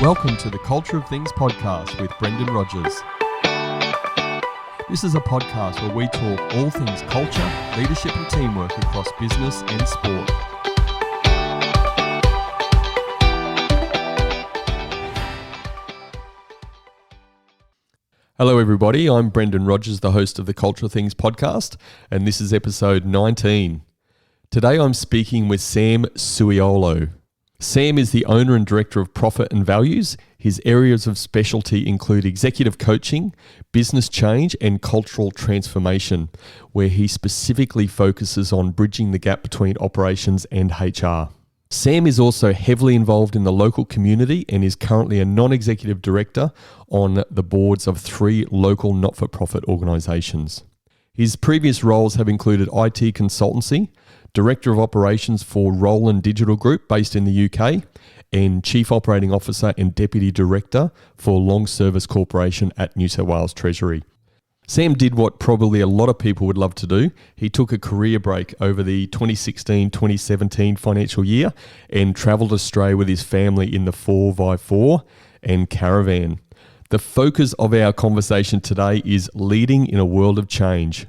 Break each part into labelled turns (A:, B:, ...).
A: Welcome to the Culture of Things podcast with Brendan Rogers. This is a podcast where we talk all things culture, leadership and teamwork across business and sport. Hello everybody, I'm Brendan Rogers, the host of the Culture of Things podcast, and this is episode 19. Today I'm speaking with Sam Sooialo. Sam is the owner and director of Profit and Values. His areas of specialty include executive coaching, business change, and cultural transformation, where he specifically focuses on bridging the gap between operations and HR. Sam is also heavily involved in the local community and is currently a non-executive director on the boards of 3 local not-for-profit organisations. His previous roles have included IT Consultancy, Director of Operations for Roland Digital Group based in the UK, and Chief Operating Officer and Deputy Director for Long Service Corporation at NSW Treasury. Sam did what probably a lot of people would love to do. He took a career break over the 2016-2017 financial year and travelled Australia with his family in the 4x4 and caravan. The focus of our conversation today is leading in a world of change.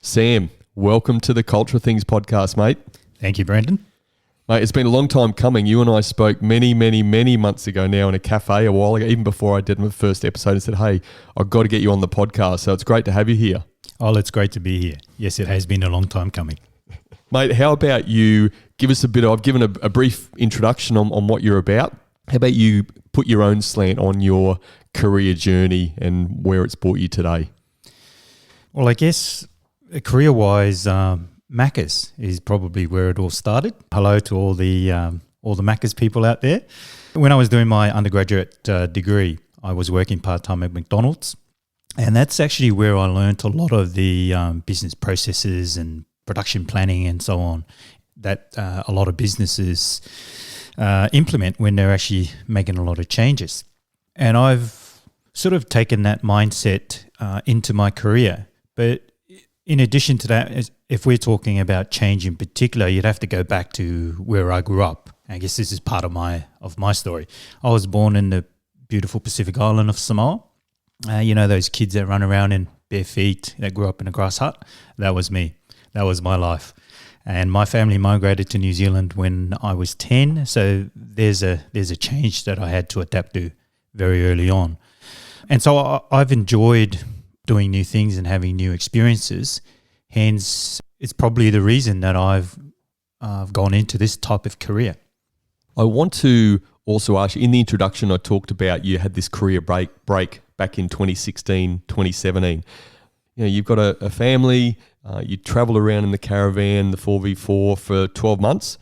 A: Sam, welcome to the Culture of Things podcast, mate.
B: Thank you, Brendan.
A: Mate, it's been a long time coming. You and I spoke many months ago now in a cafe a while ago, even before I did my first episode, and said, hey, I've got to get you on the podcast. So it's great to have you here.
B: Oh, it's great to be here. Yes, it has been a long time coming.
A: Mate, how about you give us I've given a brief introduction on what you're about. How about you put your own slant on your career journey and where it's brought you today?
B: Well, I guess career-wise, Macca's is probably where it all started. Hello to all the Macca's people out there. When I was doing my undergraduate degree, I was working part-time at McDonald's, and that's actually where I learned a lot of the business processes and production planning and so on that a lot of businesses implement when they're actually making a lot of changes. And I've sort of taken that mindset into my career. But in addition to that, if we're talking about change in particular, you'd have to go back to where I grew up. I guess this is part of my story. I was born in the beautiful Pacific island of Samoa. You know, those kids that run around in bare feet that grew up in a grass hut? That was me. That was my life. And my family migrated to New Zealand when I was 10. So there's a change that I had to adapt to very early on. And so I've enjoyed doing new things and having new experiences. Hence, it's probably the reason that I've gone into this type of career.
A: I want to also ask you, in the introduction I talked about you had this career break back in 2016, 2017. You know, you've got a family, you travel around in the caravan, the 4x4 for 12 months.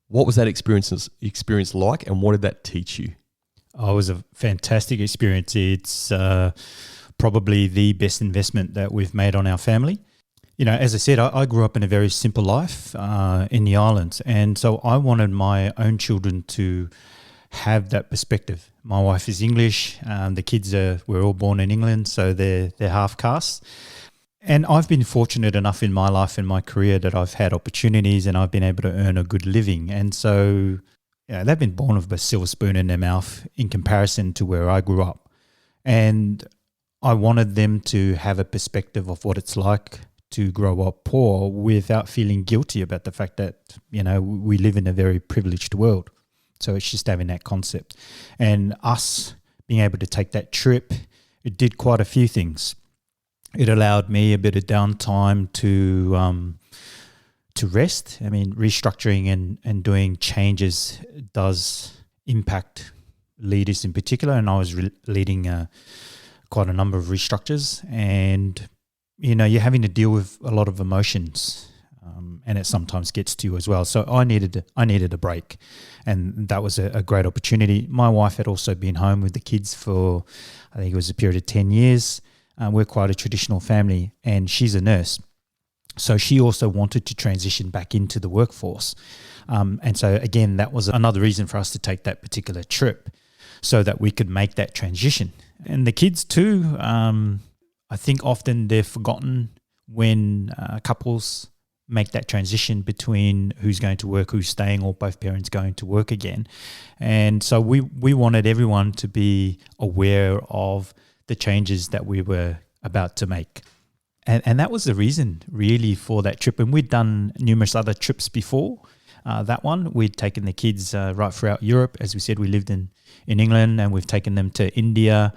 A: What was that experience like, and what did that teach you?
B: Oh, it was a fantastic experience. It's probably the best investment that we've made on our family. You know, as I said, I grew up in a very simple life in the islands, and so I wanted my own children to have that perspective. My wife is English, the kids were all born in England, so they're half caste. And I've been fortunate enough in my life and my career that I've had opportunities and I've been able to earn a good living. And so they've been born with a silver spoon in their mouth in comparison to where I grew up. And I wanted them to have a perspective of what it's like to grow up poor without feeling guilty about the fact that, you know, we live in a very privileged world. So it's just having that concept. And us being able to take that trip, it did quite a few things. It allowed me a bit of downtime to rest. I mean, restructuring and doing changes does impact leaders in particular. And I was leading quite a number of restructures, and you know, you're having to deal with a lot of emotions, and it sometimes gets to you as well. So I needed a break, and that was a great opportunity. My wife had also been home with the kids for, I think it was a period of 10 years. We're quite a traditional family, and she's a nurse. So she also wanted to transition back into the workforce. And so again, that was another reason for us to take that particular trip, so that we could make that transition. And the kids too, I think often they're forgotten when couples make that transition between who's going to work, who's staying, or both parents going to work again. And so we wanted everyone to be aware of the changes that we were about to make. And that was the reason really for that trip. And we'd done numerous other trips before that one. We'd taken the kids right throughout Europe. As we said, we lived in England, and we've taken them to India.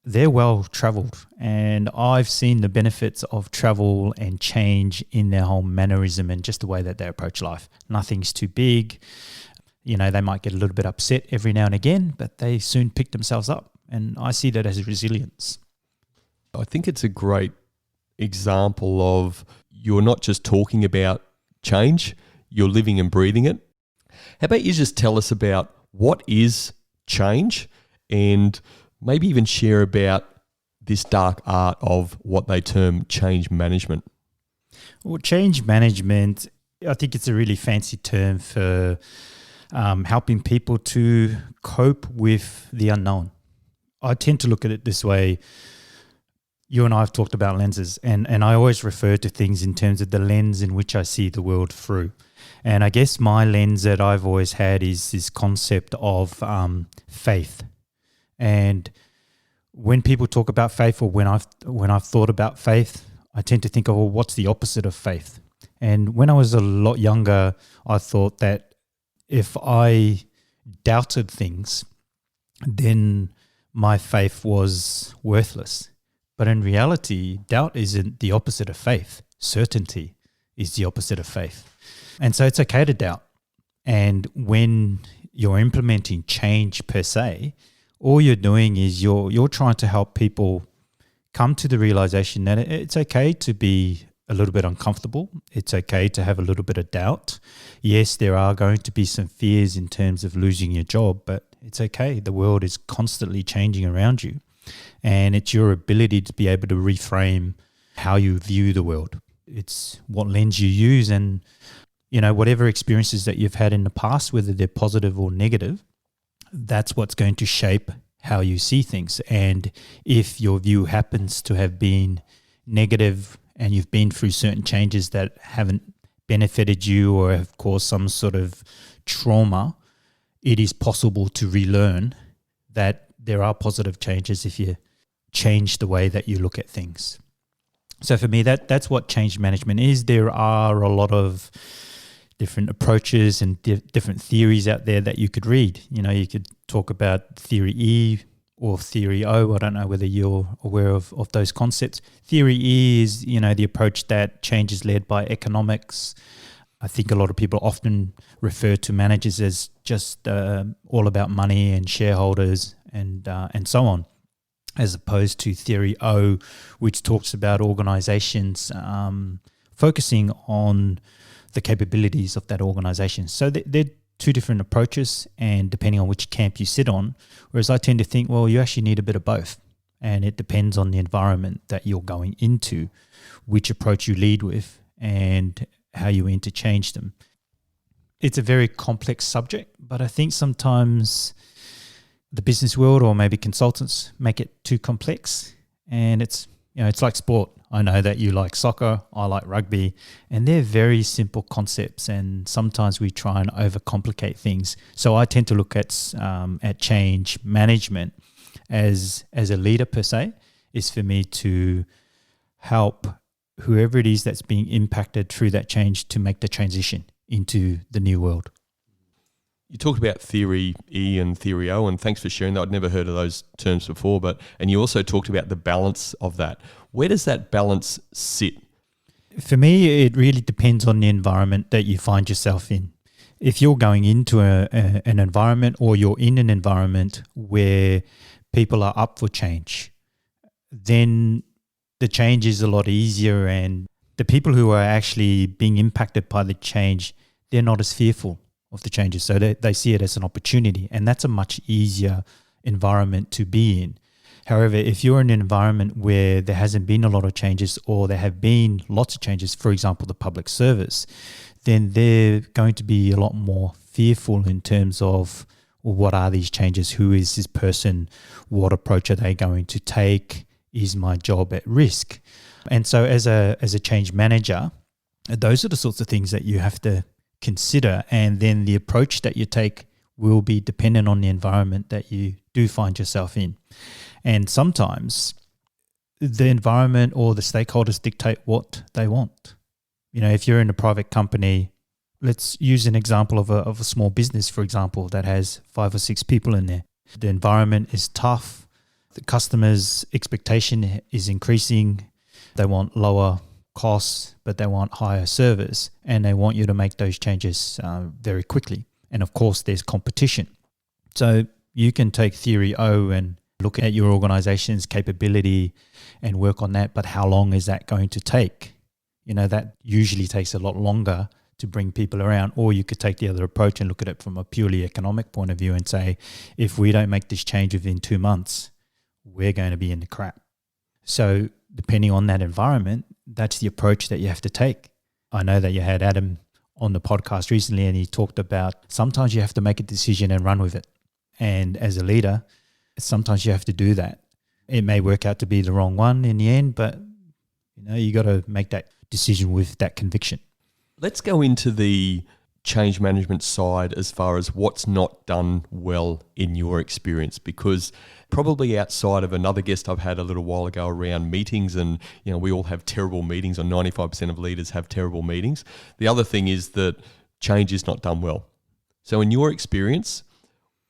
B: They're well traveled, and I've seen the benefits of travel and change in their whole mannerism and just the way that they approach life. Nothing's too big. You know, they might get a little bit upset every now and again, but they soon pick themselves up. And I see that as resilience.
A: I think it's a great example of you're not just talking about change, you're living and breathing it. How about you just tell us about what is change, and maybe even share about this dark art of what they term change management?
B: Well, change management, I think it's a really fancy term for helping people to cope with the unknown. I tend to look at it this way. You and I have talked about lenses, and I always refer to things in terms of the lens in which I see the world through. And I guess my lens that I've always had is this concept of faith. And when people talk about faith, or when I've thought about faith, I tend to think of, well, what's the opposite of faith? And when I was a lot younger, I thought that if I doubted things, then my faith was worthless. But in reality, doubt isn't the opposite of faith. Certainty is the opposite of faith. And so it's okay to doubt. And when you're implementing change per se, all you're doing is you're trying to help people come to the realization that it's okay to be a little bit uncomfortable. It's okay to have a little bit of doubt. Yes, there are going to be some fears in terms of losing your job, but it's okay. The world is constantly changing around you. And it's your ability to be able to reframe how you view the world. It's what lens you use, and whatever experiences that you've had in the past, whether they're positive or negative, that's what's going to shape how you see things. And if your view happens to have been negative and you've been through certain changes that haven't benefited you or have caused some sort of trauma, it is possible to relearn that there are positive changes if you change the way that you look at things. So for me, that's what change management is. There are a lot of different approaches and different theories out there that you could read. You could talk about theory E or theory O. I don't know whether you're aware of those concepts. Theory E is, the approach that change is led by economics. I think a lot of people often refer to managers as just all about money and shareholders and so on, as opposed to theory O, which talks about organizations focusing on the capabilities of that organization. So they're two different approaches, and depending on which camp you sit on, whereas I tend to think, well, you actually need a bit of both. And it depends on the environment that you're going into, which approach you lead with, and how you interchange them. It's a very complex subject, but I think sometimes the business world, or maybe consultants, make it too complex. And it's like sport. I know that you like soccer, I like rugby, and they're very simple concepts, and sometimes we try and overcomplicate things. So I tend to look at change management as a leader per se, is for me to help whoever it is that's being impacted through that change to make the transition into the new world.
A: You talked about theory E and theory O, and thanks for sharing that. I'd never heard of those terms before, and you also talked about the balance of that. Where does that balance sit?
B: For me, it really depends on the environment that you find yourself in. If you're going into an environment, or you're in an environment where people are up for change, then the change is a lot easier, and the people who are actually being impacted by the change, they're not as fearful of the changes. So they see it as an opportunity, and that's a much easier environment to be in. However, if you're in an environment where there hasn't been a lot of changes, or there have been lots of changes, for example, the public service, then they're going to be a lot more fearful in terms of, well, what are these changes? Who is this person? What approach are they going to take? Is my job at risk? And so as a change manager, Those are the sorts of things that you have to consider, and then the approach that you take will be dependent on the environment that you do find yourself in. And sometimes the environment or the stakeholders dictate what they want. If you're in a private company, let's use an example of a small business, for example, that has 5 or 6 people in there. The environment is tough. The customer's expectation is increasing. They want lower costs, but they want higher service, and they want you to make those changes very quickly. And of course, there's competition. So you can take theory O and look at your organization's capability and work on that, but how long is that going to take? That usually takes a lot longer to bring people around. Or you could take the other approach and look at it from a purely economic point of view and say, if we don't make this change within 2 months, we're going to be in the crap. So depending on that environment, that's the approach that you have to take. I know that you had Adam on the podcast recently, and he talked about sometimes you have to make a decision and run with it. And as a leader, sometimes you have to do that. It may work out to be the wrong one in the end, but you got to make that decision with that conviction.
A: Let's go into the change management side as far as what's not done well in your experience, because probably outside of another guest I've had a little while ago around meetings, and we all have terrible meetings, or 95% of leaders have terrible meetings. The other thing is that change is not done well. So in your experience,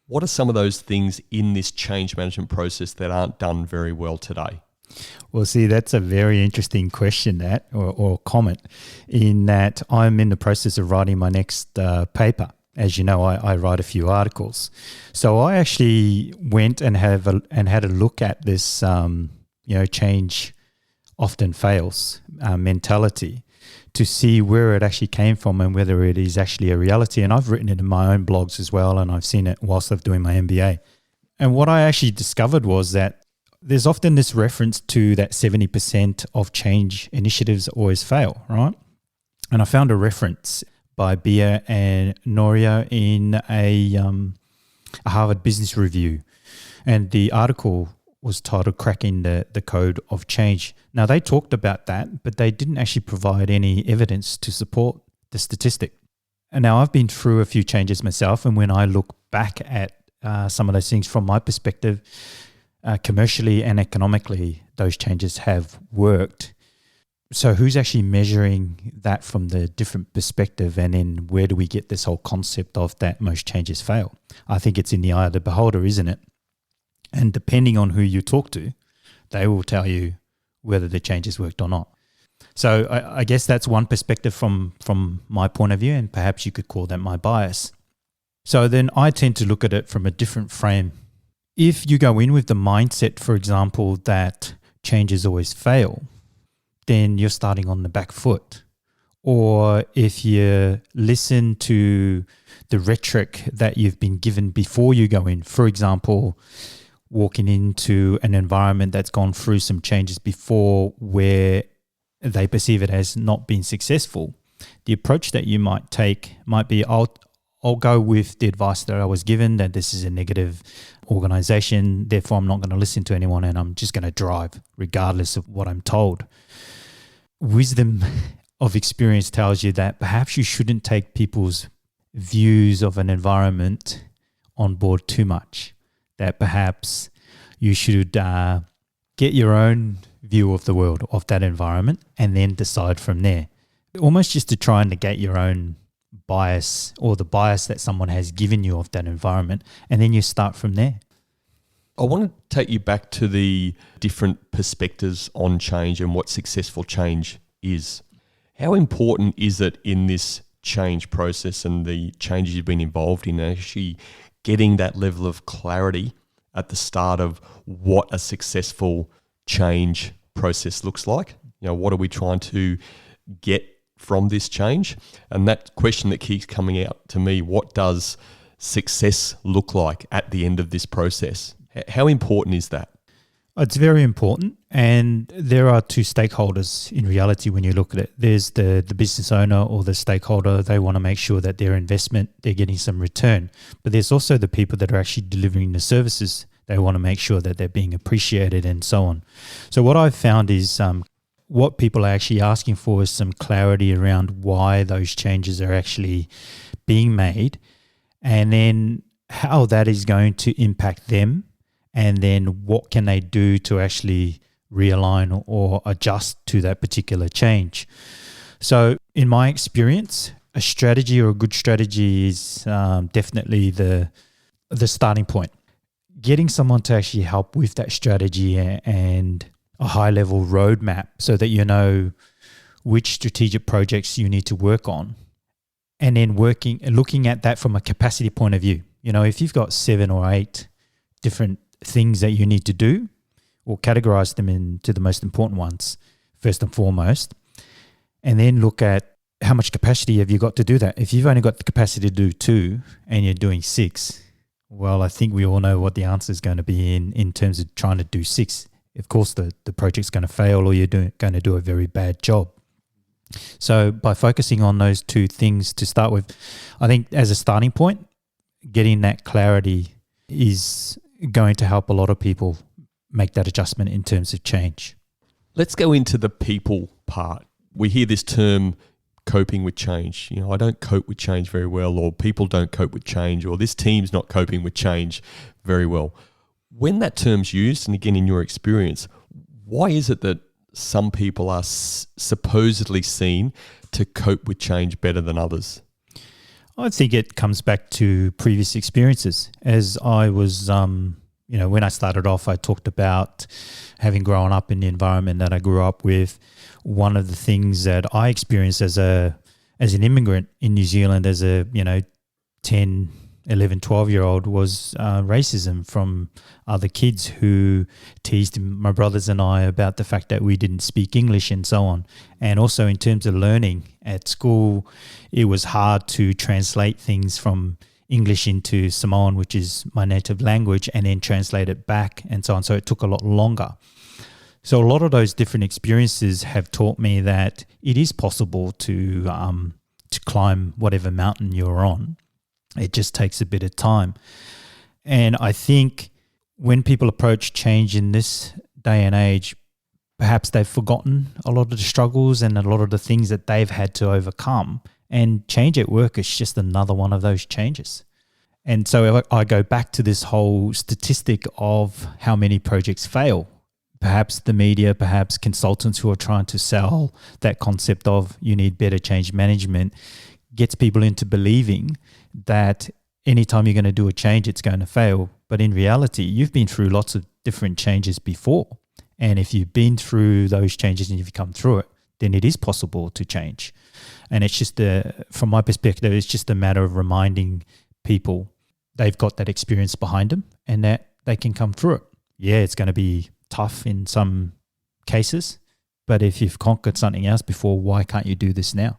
A: what are some of those things in this change management process that aren't done very well today?
B: Well, see, that's a very interesting question, or comment, in that I'm in the process of writing my next paper. As you know, I write a few articles. So I actually went and had a look at this, change often fails mentality, to see where it actually came from and whether it is actually a reality. And I've written it in my own blogs as well, and I've seen it whilst I'm doing my MBA. And what I actually discovered was that there's often this reference to that 70% of change initiatives always fail, right? And I found a reference by Bia and Noria in a Harvard Business Review. And the article was titled Cracking the Code of Change. Now, they talked about that, but they didn't actually provide any evidence to support the statistic. And now I've been through a few changes myself, and when I look back at some of those things from my perspective, commercially and economically, those changes have worked. So who's actually measuring that from the different perspective, and then where do we get this whole concept of that most changes fail? I think it's in the eye of the beholder, isn't it? And depending on who you talk to, they will tell you whether the changes worked or not. So I guess that's one perspective from my point of view, and perhaps you could call that my bias. So then I tend to look at it from a different frame. If you go in with the mindset, for example, that changes always fail, then you're starting on the back foot. Or if you listen to the rhetoric that you've been given before you go in, for example, walking into an environment that's gone through some changes before where they perceive it as not being successful, the approach that you might take might be, I'll go with the advice that I was given, that this is a negative organization, therefore I'm not going to listen to anyone, and I'm just going to drive regardless of what I'm told. Wisdom of experience tells you that perhaps you shouldn't take people's views of an environment on board too much, that perhaps you should get your own view of the world, of that environment, and then decide from there. Almost just to try and negate your own bias, or the bias that someone has given you of that environment, and then you start from there.
A: I want to take you back to the different perspectives on change and what successful change is. How important is it in this change process and the changes you've been involved in, actually getting that level of clarity at the start of what a successful change process looks like? What are we trying to get from this change? And that question that keeps coming out to me, what does success look like at the end of this process? How important is that?
B: It's very important, and there are two stakeholders in reality when you look at it. There's the business owner or the stakeholder. They want to make sure that their investment, they're getting some return. But there's also the people that are actually delivering the services. They want to make sure that they're being appreciated and so on. So what I've found is what people are actually asking for is some clarity around why those changes are actually being made, and then how that is going to impact them, and then what can they do to actually realign or adjust to that particular change. So in my experience, a strategy or a good strategy is definitely the starting point. Getting someone to actually help with that strategy and a high-level roadmap so that you know which strategic projects you need to work on, and then looking at that from a capacity point of view. If you've got 7 or 8 different things that you need to do, or categorize them into the most important ones first and foremost, and then look at how much capacity have you got to do that. If you've only got the capacity to do 2 and you're doing 6, well, I think we all know what the answer is going to be in terms of trying to do 6. Of course, the project's going to fail, or you're going to do a very bad job. So by focusing on those 2 things to start with, I think as a starting point, getting that clarity is going to help a lot of people make that adjustment in terms of change.
A: Let's go into the people part. We hear this term, coping with change. I don't cope with change very well, or people don't cope with change, or this team's not coping with change very well. When that term's used, and again in your experience, why is it that some people are supposedly seen to cope with change better than others?
B: I think it comes back to previous experiences. As I was, when I started off, I talked about having grown up in the environment that I grew up with. One of the things that I experienced as an immigrant in New Zealand, as a 10, 11, 12-year-old, was racism from other kids who teased my brothers and I about the fact that we didn't speak English and so on. And also in terms of learning at school, it was hard to translate things from English into Samoan, which is my native language, and then translate it back and so on. So it took a lot longer. So a lot of those different experiences have taught me that it is possible to climb whatever mountain you're on. It just takes a bit of time. And I think when people approach change in this day and age, perhaps they've forgotten a lot of the struggles and a lot of the things that they've had to overcome. And change at work is just another one of those changes. And so I go back to this whole statistic of how many projects fail. Perhaps the media, perhaps consultants who are trying to sell that concept of you need better change management gets people into believing that anytime you're going to do a change, it's going to fail. But in reality, you've been through lots of different changes before. And if you've been through those changes and you've come through it, then it is possible to change. And it's just, from my perspective, it's just a matter of reminding people they've got that experience behind them and that they can come through it. Yeah, it's going to be tough in some cases, but if you've conquered something else before, why can't you do this now?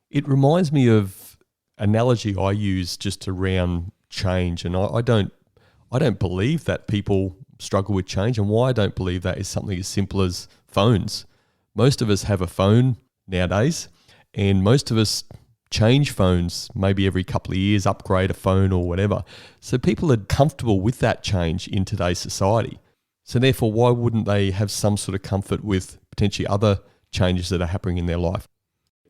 A: It reminds me of an analogy I use just around change, and I don't believe that people struggle with change, and why I don't believe that is something as simple as phones. Most of us have a phone nowadays, and most of us change phones maybe every couple of years, upgrade a phone or whatever. So people are comfortable with that change in today's society. So therefore, why wouldn't they have some sort of comfort with potentially other changes that are happening in their life?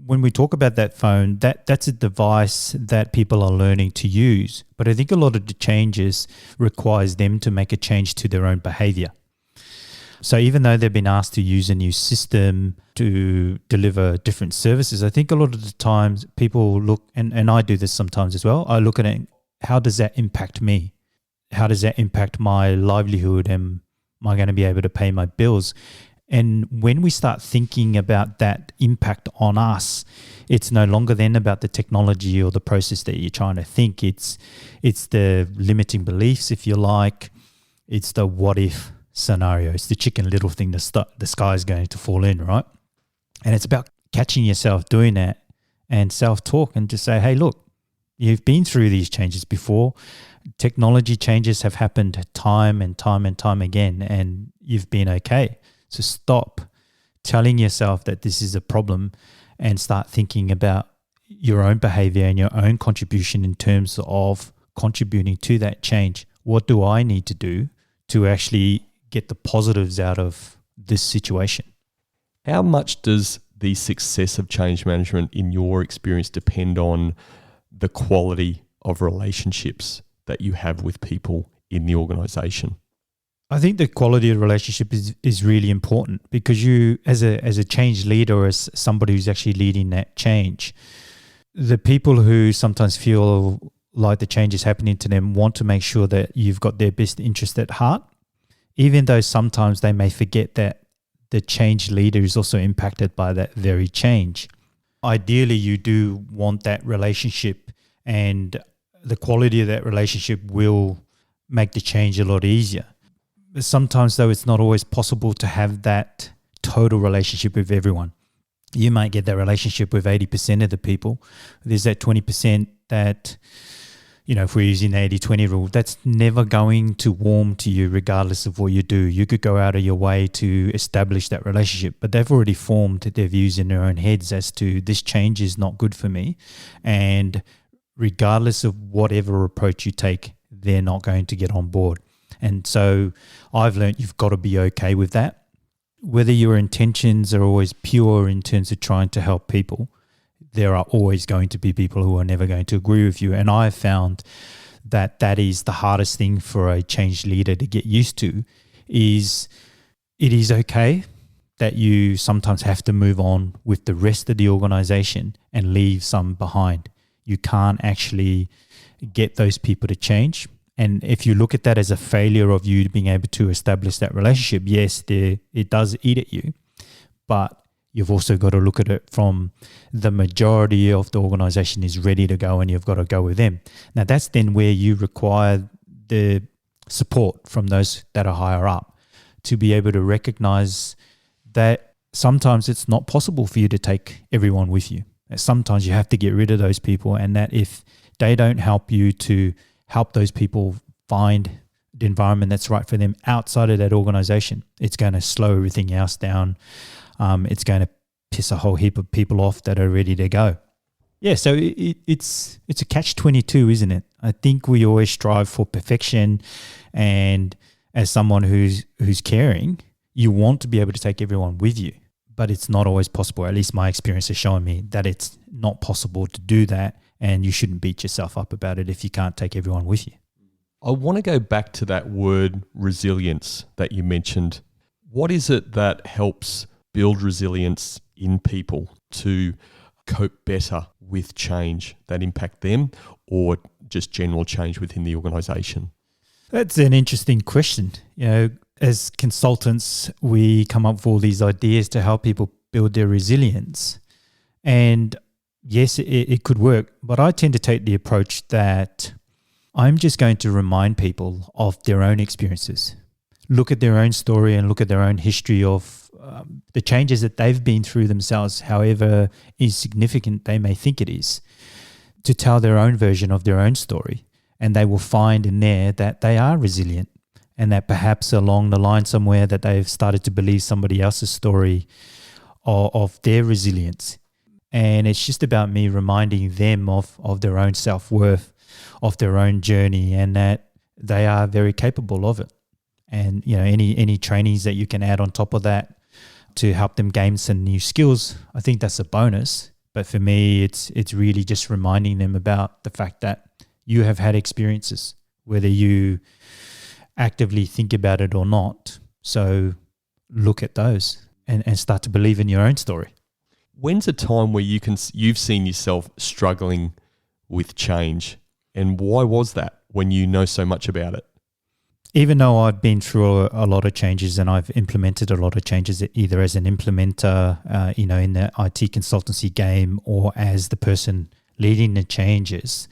B: When we talk about that phone, that's a device that people are learning to use. But I think a lot of the changes requires them to make a change to their own behavior. So even though they've been asked to use a new system to deliver different services, I think a lot of the times people look, and I do this sometimes as well, I look at it, how does that impact me? How does that impact my livelihood? Am I going to be able to pay my bills? And when we start thinking about that impact on us, it's no longer then about the technology or the process that you're trying to think. It's the limiting beliefs, if you like. It's the what if scenario. It's the Chicken Little thing, the sky is going to fall in, right? And it's about catching yourself doing that and self-talk and just say, hey, look, you've been through these changes before. Technology changes have happened time and time and time again, and you've been okay. So stop telling yourself that this is a problem and start thinking about your own behavior and your own contribution in terms of contributing to that change. What do I need to do to actually get the positives out of this situation?
A: How much does the success of change management, in your experience, depend on the quality of relationships that you have with people in the organisation?
B: I think the quality of relationship is really important, because you, as a change leader, or as somebody who's actually leading that change, the people who sometimes feel like the change is happening to them want to make sure that you've got their best interest at heart, even though sometimes they may forget that the change leader is also impacted by that very change. Ideally, you do want that relationship, and the quality of that relationship will make the change a lot easier. But sometimes, though, it's not always possible to have that total relationship with everyone. You might get that relationship with 80% of the people. There's that 20% that, if we're using the 80-20 rule, that's never going to warm to you regardless of what you do. You could go out of your way to establish that relationship, but they've already formed their views in their own heads as to this change is not good for me. And regardless of whatever approach you take, they're not going to get on board. And so I've learned you've got to be okay with that. Whether your intentions are always pure in terms of trying to help people, there are always going to be people who are never going to agree with you. And I've found that is the hardest thing for a change leader to get used to. Is it is okay that you sometimes have to move on with the rest of the organization and leave some behind. You can't actually get those people to change. And if you look at that as a failure of you being able to establish that relationship, yes, it does eat at you, but you've also got to look at it from the majority of the organization is ready to go, and you've got to go with them. Now, that's then where you require the support from those that are higher up to be able to recognize that sometimes it's not possible for you to take everyone with you. Sometimes you have to get rid of those people, and that if they don't help you to help those people find the environment that's right for them outside of that organization, it's going to slow everything else down. It's going to piss a whole heap of people off that are ready to go. Yeah, so it's a catch-22, isn't it? I think we always strive for perfection, and as someone who's caring, you want to be able to take everyone with you, but it's not always possible. At least my experience has shown me that it's not possible to do that, and you shouldn't beat yourself up about it if you can't take everyone with you.
A: I want to go back to that word resilience that you mentioned. What is it that helps build resilience in people to cope better with change that impact them, or just general change within the organisation?
B: That's an interesting question. As consultants, we come up with all these ideas to help people build their resilience. And yes, it could work, but I tend to take the approach that I'm just going to remind people of their own experiences, look at their own story and look at their own history of the changes that they've been through themselves, however insignificant they may think it is, to tell their own version of their own story. And they will find in there that they are resilient, and that perhaps along the line somewhere that they've started to believe somebody else's story of their resilience. And it's just about me reminding them of their own self-worth, of their own journey, and that they are very capable of it. And any trainings that you can add on top of that to help them gain some new skills, I think that's a bonus. But for me, it's really just reminding them about the fact that you have had experiences, whether you actively think about it or not. So look at those and start to believe in your own story.
A: When's a time where you've seen yourself struggling with change, and why was that when you know so much about it?
B: Even though I've been through a lot of changes and I've implemented a lot of changes, either as an implementer, in the IT consultancy game, or as the person leading the changes,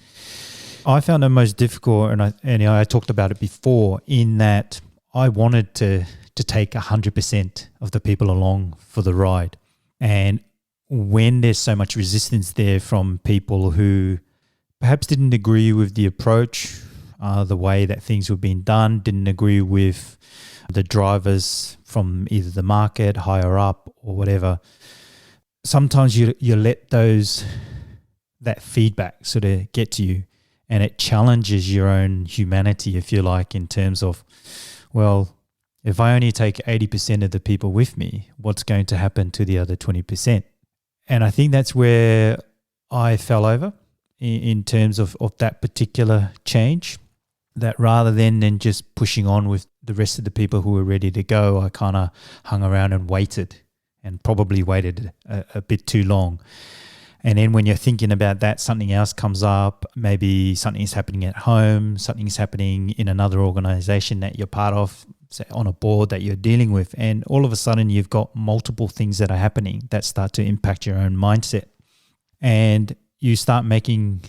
B: I found it most difficult, and I talked about it before, in that I wanted to take 100% of the people along for the ride. And when there's so much resistance there from people who perhaps didn't agree with the approach, the way that things were being done, didn't agree with the drivers from either the market, higher up, or whatever, sometimes you let that feedback sort of get to you, and it challenges your own humanity, if you like, in terms of, well, If I only take 80% of the people with me, what's going to happen to the other 20%? And I think that's where I fell over in terms of that particular change, that rather than just pushing on with the rest of the people who were ready to go, I kind of hung around and waited, and probably waited a bit too long. And then when you're thinking about that, something else comes up. Maybe something's happening at home, something's happening in another organization that you're part of, say on a board that you're dealing with. And all of a sudden you've got multiple things that are happening that start to impact your own mindset. And you start making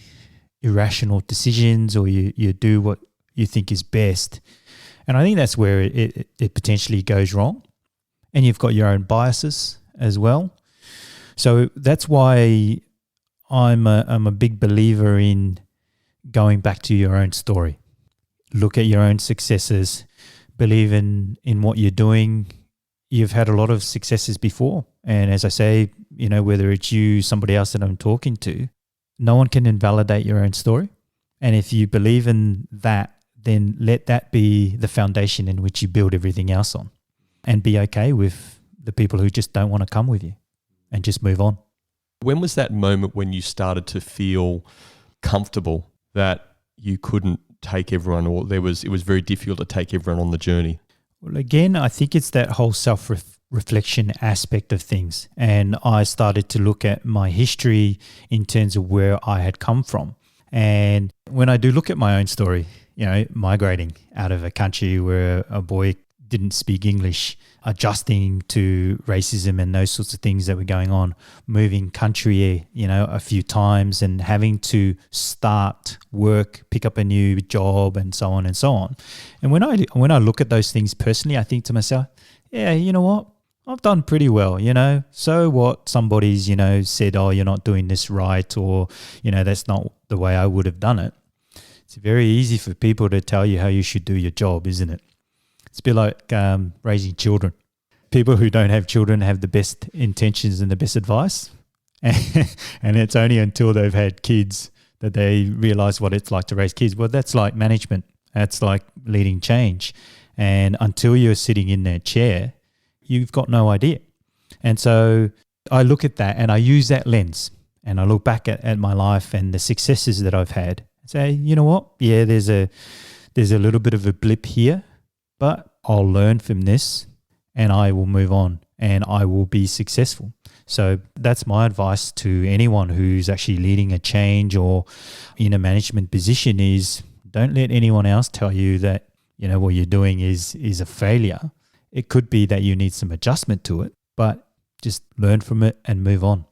B: irrational decisions, or you do what you think is best. And I think that's where it potentially goes wrong. And you've got your own biases as well. So that's why I'm a big believer in going back to your own story. Look at your own successes. Believe in what you're doing. You've had a lot of successes before. And as I say, whether it's you, somebody else that I'm talking to, no one can invalidate your own story. And if you believe in that, then let that be the foundation in which you build everything else on. And be okay with the people who just don't want to come with you, and just move on.
A: When was that moment when you started to feel comfortable that you couldn't take everyone, or it was very difficult to take everyone on the journey?
B: Well, again, I think it's that whole self-reflection aspect of things. And I started to look at my history in terms of where I had come from. And when I do look at my own story, migrating out of a country where a boy didn't speak English, adjusting to racism and those sorts of things that were going on, moving country, a few times, and having to start work, pick up a new job, and so on and so on. And when I look at those things personally, I think to myself, yeah, you know what? I've done pretty well, So what somebody's, said, oh, you're not doing this right, or, that's not the way I would have done it. It's very easy for people to tell you how you should do your job, isn't it? It's a bit like raising children. People who don't have children have the best intentions and the best advice. And it's only until they've had kids that they realize what it's like to raise kids. Well, that's like management. That's like leading change. And until you're sitting in that chair, you've got no idea. And so I look at that and I use that lens, and I look back at my life and the successes that I've had and say, you know what? Yeah, there's a little bit of a blip here, but I'll learn from this and I will move on and I will be successful. So that's my advice to anyone who's actually leading a change or in a management position is don't let anyone else tell you that, what you're doing is a failure. It could be that you need some adjustment to it, but just learn from it and move on.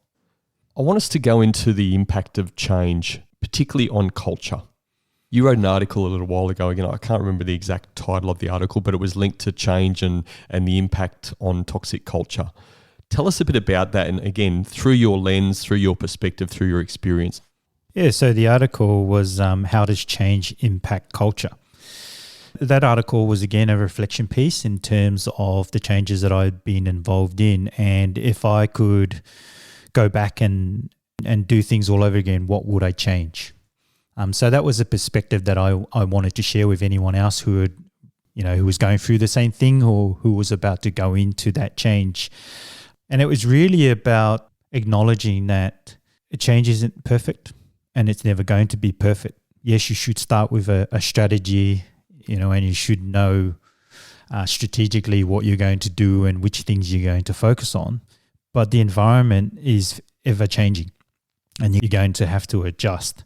A: I want us to go into the impact of change, particularly on culture. You wrote an article a little while ago, again, I can't remember the exact title of the article, but it was linked to change and the impact on toxic culture. Tell us a bit about that, and again, through your lens, through your perspective, through your experience.
B: Yeah, so the article was how does change impact culture? That article was again a reflection piece in terms of the changes that I'd been involved in, and if I could go back and do things all over again, what would I change? So that was a perspective that I wanted to share with anyone else who was going through the same thing or who was about to go into that change. And it was really about acknowledging that a change isn't perfect and it's never going to be perfect. Yes, you should start with a strategy, and you should know strategically what you're going to do and which things you're going to focus on. But the environment is ever changing and you're going to have to adjust.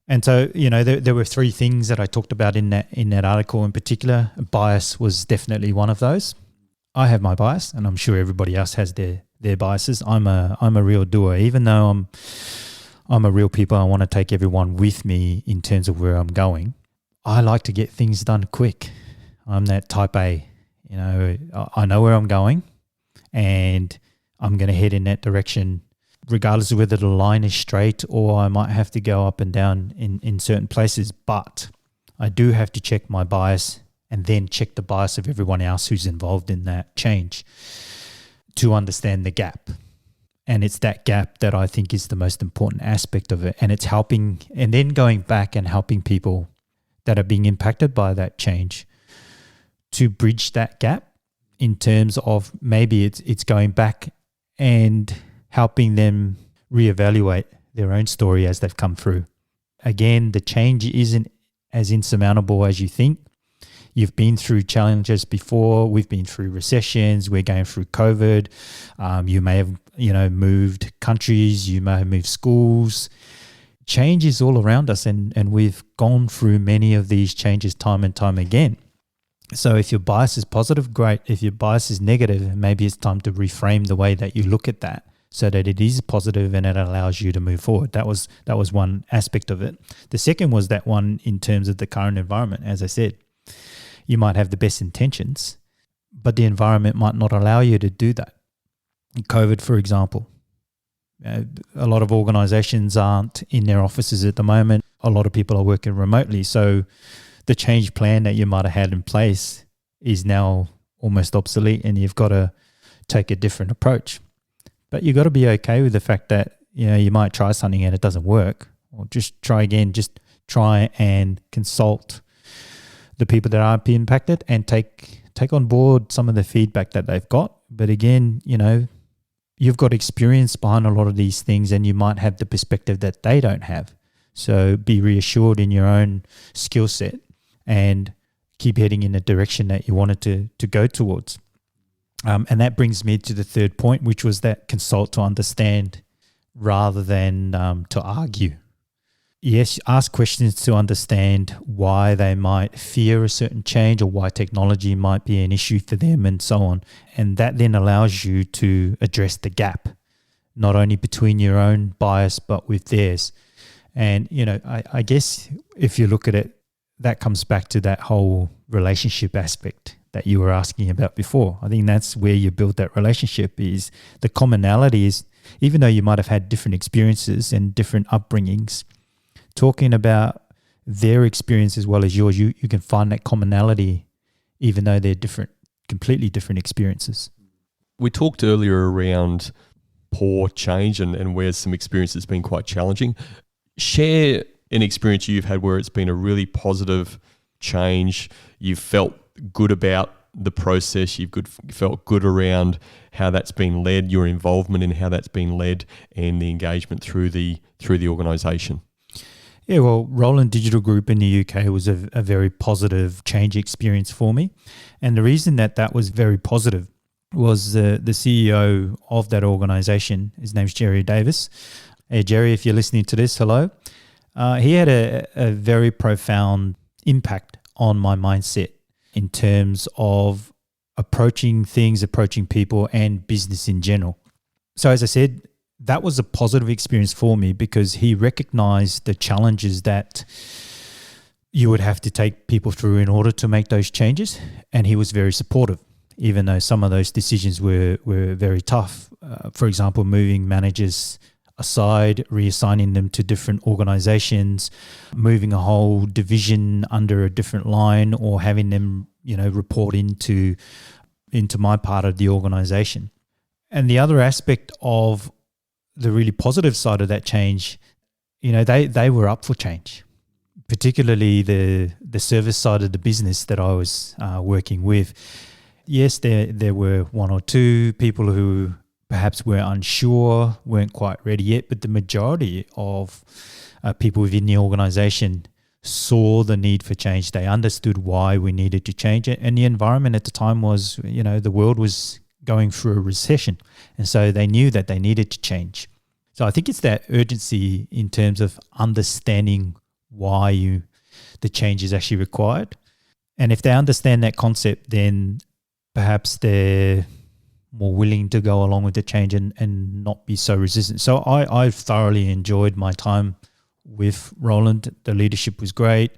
B: And so, there were three things that I talked about in that article in particular. Bias was definitely one of those. I have my bias, and I'm sure everybody else has their biases. I'm a real doer, even though I'm a real people. I want to take everyone with me in terms of where I'm going. I like to get things done quick. I'm that type A. I know where I'm going, and I'm going to head in that direction, regardless of whether the line is straight or I might have to go up and down in certain places. But I do have to check my bias and then check the bias of everyone else who's involved in that change to understand the gap. And it's that gap that I think is the most important aspect of it. And it's helping, and then going back and helping people that are being impacted by that change to bridge that gap in terms of maybe it's going back and helping them reevaluate their own story as they've come through. Again, the change isn't as insurmountable as you think. You've been through challenges before. We've been through recessions. We're going through COVID. You may have, moved countries. You may have moved schools. Change is all around us, and we've gone through many of these changes time and time again. So if your bias is positive, great. If your bias is negative, maybe it's time to reframe the way that you look at that so that it is positive and it allows you to move forward. That was one aspect of it. The second was that one in terms of the current environment. As I said, you might have the best intentions, but the environment might not allow you to do that. COVID, for example. A lot of organizations aren't in their offices at the moment. A lot of people are working remotely. So the change plan that you might have had in place is now almost obsolete, and you've got to take a different approach. But you've got to be okay with the fact that you might try something and it doesn't work, or just try again. Just try and consult the people that are impacted and take on board some of the feedback that they've got. But again, you've got experience behind a lot of these things, and you might have the perspective that they don't have. So be reassured in your own skill set and keep heading in the direction that you wanted to go towards. And that brings me to the third point, which was that consult to understand rather than to argue. Yes, ask questions to understand why they might fear a certain change or why technology might be an issue for them and so on. And that then allows you to address the gap, not only between your own bias, but with theirs. And, I guess if you look at it, that comes back to that whole relationship aspect that you were asking about before. I think that's where you build that relationship. Is the commonality is, even though you might have had different experiences and different upbringings, talking about their experience as well as yours, you can find that commonality, even though they're different, completely different experiences.
A: We talked earlier around poor change and where some experience has been quite challenging. Share an experience you've had where it's been a really positive change. You've felt good about the process. You've felt good around how that's been led, your involvement in how that's been led, and the engagement through the organisation.
B: Yeah, well, Roland Digital Group in the UK was a very positive change experience for me. And the reason that was very positive was the CEO of that organisation. His name's Jerry Davis. Hey, Jerry, if you're listening to this, hello. He had a very profound impact on my mindset in terms of approaching things, approaching people, and business in general. So as I said, that was a positive experience for me because he recognized the challenges that you would have to take people through in order to make those changes. And he was very supportive, even though some of those decisions were very tough. For example, moving managers aside, reassigning them to different organizations, moving a whole division under a different line, or having them, report into my part of the organization. And the other aspect of the really positive side of that change, they were up for change, particularly the service side of the business that I was working with. Yes, there were one or two people who perhaps were unsure, weren't quite ready yet, but the majority of people within the organization saw the need for change. They understood why we needed to change it. And the environment at the time was, the world was going through a recession. And so they knew that they needed to change. So I think it's that urgency in terms of understanding why the change is actually required. And if they understand that concept, then perhaps they're more willing to go along with the change and not be so resistant. So I thoroughly enjoyed my time with Roland. The leadership was great.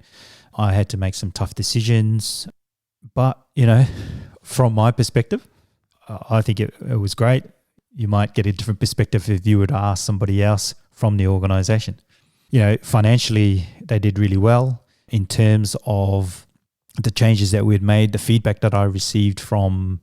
B: I had to make some tough decisions. But, from my perspective, I think it was great. You might get a different perspective if you were to ask somebody else from the organization. Financially, they did really well. In terms of the changes that we had made, the feedback that I received from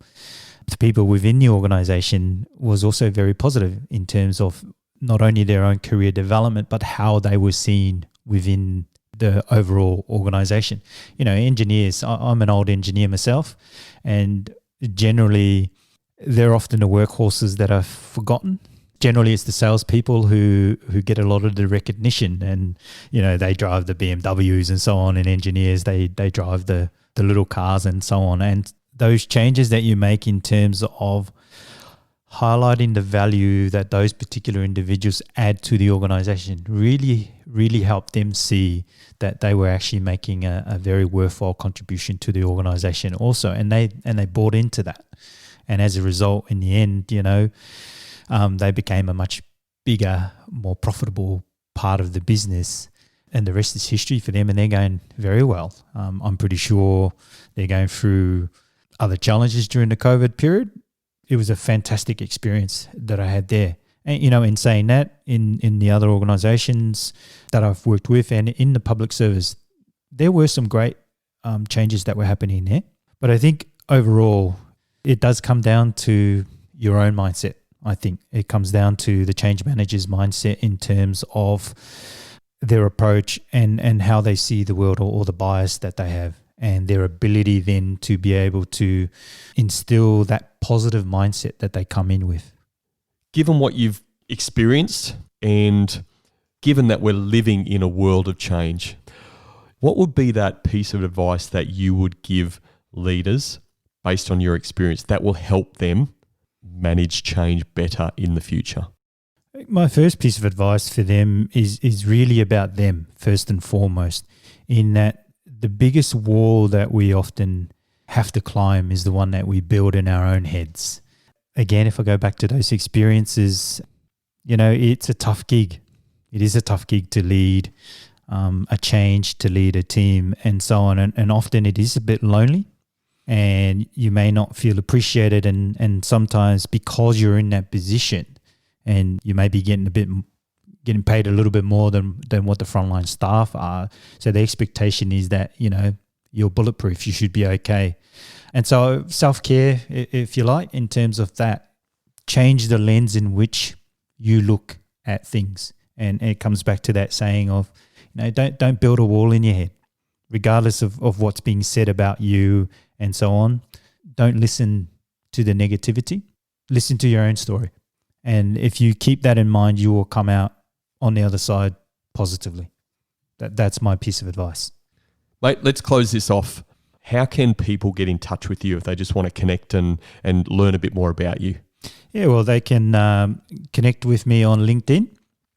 B: the people within the organization was also very positive in terms of not only their own career development, but how they were seen within the overall organization. Engineers, I'm an old engineer myself, and generally they're often the workhorses that are forgotten. Generally, it's the salespeople who get a lot of the recognition, and they drive the BMWs and so on, and engineers they drive the little cars and so on. And those changes that you make in terms of highlighting the value that those particular individuals add to the organization really, really help them see that they were actually making a very worthwhile contribution to the organization also, and they bought into that. And as a result, in the end, they became a much bigger, more profitable part of the business, and the rest is history for them, and they're going very well. I'm pretty sure they're going through other challenges during the COVID period. It was a fantastic experience that I had there. And, in saying that, in the other organizations that I've worked with and in the public service, there were some great changes that were happening there. But I think overall, it does come down to your own mindset. I think it comes down to the change manager's mindset in terms of their approach and how they see the world, or the bias that they have, and their ability then to be able to instill that positive mindset that they come in with.
A: Given what you've experienced, and given that we're living in a world of change, what would be that piece of advice that you would give leaders based on your experience that will help them manage change better in the future?
B: My first piece of advice for them is really about them first and foremost, in that the biggest wall that we often have to climb is the one that we build in our own heads. Again, if I go back to those experiences, it's a tough gig. It is a tough gig to lead a change, to lead a team and so on. And often it is a bit lonely, and you may not feel appreciated. And sometimes because you're in that position and you may be getting paid a little bit more than what the frontline staff are. So the expectation is that, you're bulletproof, you should be okay. And so self-care, if you like, in terms of that, change the lens in which you look at things. And it comes back to that saying of, don't build a wall in your head, regardless of what's being said about you and so on. Don't listen to the negativity. Listen to your own story. And if you keep that in mind, you will come out on the other side positively. That's my piece of advice.
A: Mate, let's close this off. How can people get in touch with you if they just want to connect and learn a bit more about you?
B: Yeah, well, they can connect with me on LinkedIn,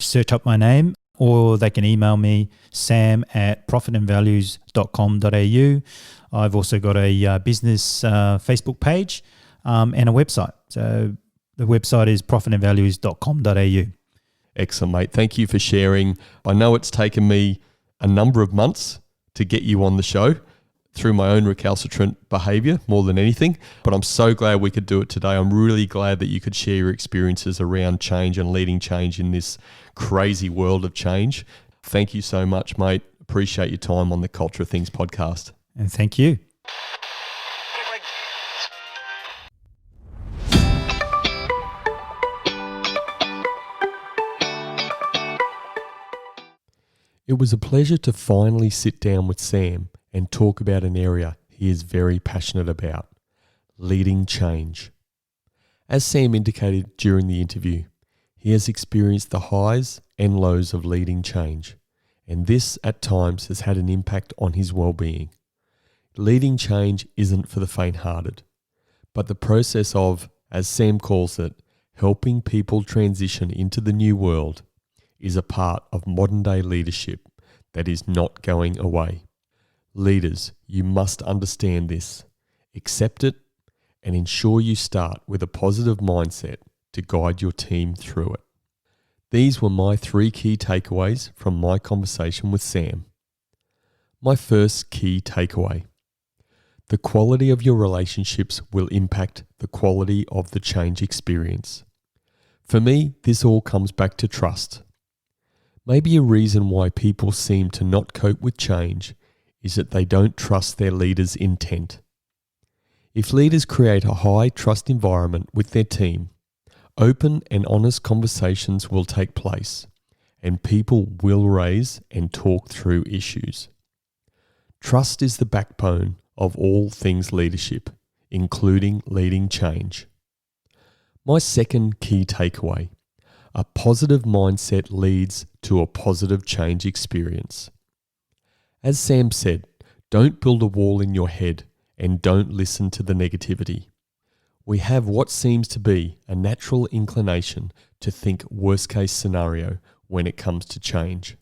B: search up my name, or they can email me, sam@profitandvalues.com.au. I've also got a business Facebook page and a website. So the website is profitandvalues.com.au.
A: Excellent, mate. Thank you for sharing. I know it's taken me a number of months to get you on the show through my own recalcitrant behaviour more than anything, but I'm so glad we could do it today. I'm really glad that you could share your experiences around change and leading change in this crazy world of change. Thank you so much, mate. Appreciate your time on the Culture of Things podcast.
B: And thank you.
A: It was a pleasure to finally sit down with Sam and talk about an area he is very passionate about, leading change. As Sam indicated during the interview, he has experienced the highs and lows of leading change, and this at times has had an impact on his well-being. Leading change isn't for the faint-hearted, but the process of, as Sam calls it, helping people transition into the new world is a part of modern-day leadership that is not going away. Leaders, you must understand this, accept it, and ensure you start with a positive mindset to guide your team through it. These were my 3 key takeaways from my conversation with Sam. My first key takeaway: the quality of your relationships will impact the quality of the change experience. For me, this all comes back to trust. Maybe a reason why people seem to not cope with change is that they don't trust their leaders' intent. If leaders create a high trust environment with their team, open and honest conversations will take place, and people will raise and talk through issues. Trust is the backbone of all things leadership, including leading change. My second key takeaway: a positive mindset leads to a positive change experience. As Sam said, don't build a wall in your head and don't listen to the negativity. We have what seems to be a natural inclination to think worst case scenario when it comes to change.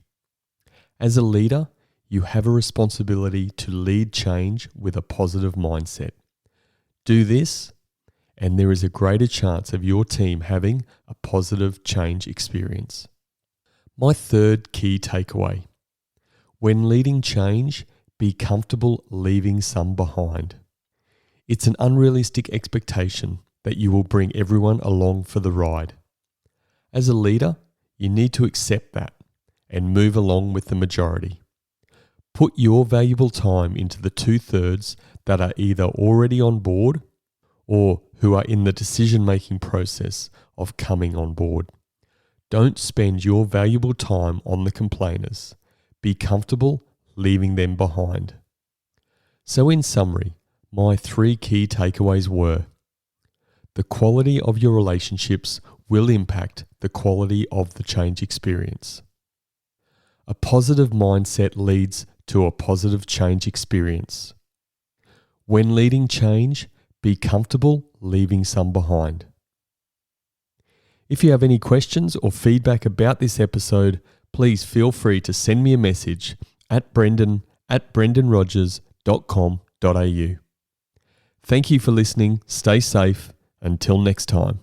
A: As a leader, you have a responsibility to lead change with a positive mindset. Do this, and there is a greater chance of your team having a positive change experience. My third key takeaway: when leading change, be comfortable leaving some behind. It's an unrealistic expectation that you will bring everyone along for the ride. As a leader, you need to accept that and move along with the majority. Put your valuable time into the 2/3 that are either already on board or who are in the decision-making process of coming on board. Don't spend your valuable time on the complainers. Be comfortable leaving them behind. So in summary, my 3 key takeaways were: the quality of your relationships will impact the quality of the change experience. A positive mindset leads to a positive change experience. When leading change, be comfortable leaving some behind. If you have any questions or feedback about this episode, please feel free to send me a message at brendan@brendanrogers.com.au. Thank you for listening. Stay safe. Until next time.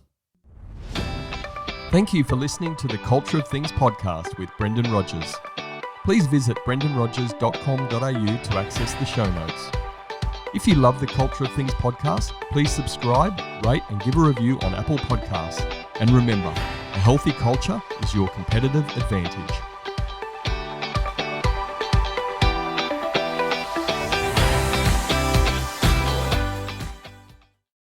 A: Thank you for listening to the Culture of Things podcast with Brendan Rogers. Please visit brendanrogers.com.au to access the show notes. If you love the Culture of Things podcast, please subscribe, rate and give a review on Apple Podcasts. And remember, a healthy culture is your competitive advantage.